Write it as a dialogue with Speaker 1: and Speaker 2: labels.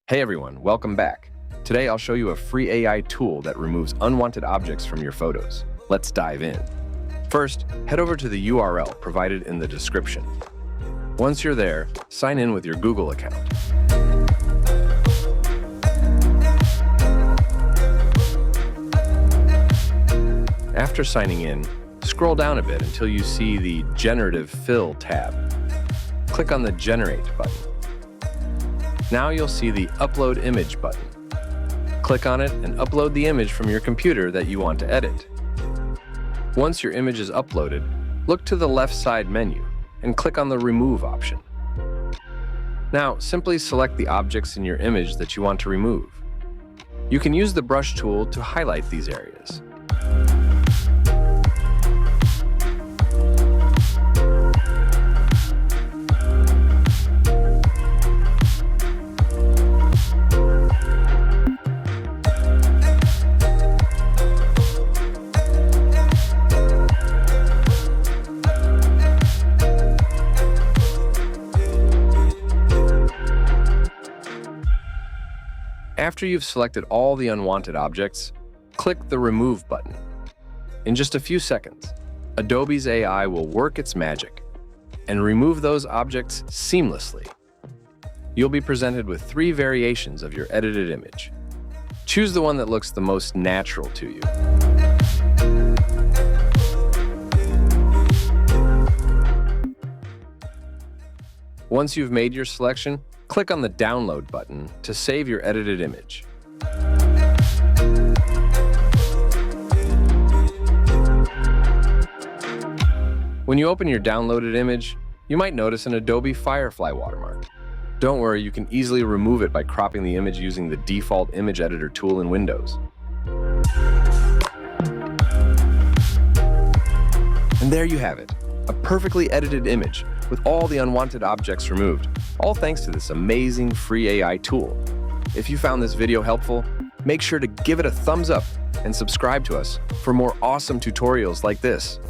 Speaker 1: Hey everyone, welcome back. Today I'll show you a free AI tool that removes unwanted objects from your photos. Let's dive in. First, head over to the URL provided in the description. Once you're there, sign in with your Google account. After signing in, scroll down a bit until you see the Generative Fill tab. Click on the Generate button. Now you'll see the Upload Image button. Click on it and upload the image from your computer that you want to edit. Once your image is uploaded, look to the left side menu and click on the Remove option. Now, simply select the objects in your image that you want to remove. You can use the brush tool to highlight these areas. After you've selected all the unwanted objects, click the Remove button. In just a few seconds, Adobe's AI will work its magic and remove those objects seamlessly. You'll be presented with 3 variations of your edited image. Choose the one that looks the most natural to you. Once you've made your selection, click on the Download button to save your edited image. When you open your downloaded image, you might notice an Adobe FireFly watermark. Don't worry, you can easily remove it by cropping the image using the default image editor tool in Windows. And there you have it, a perfectly edited image with all the unwanted objects removed, all thanks to this amazing free AI tool. If you found this video helpful, make sure to give it a thumbs up and subscribe to us for more awesome tutorials like this.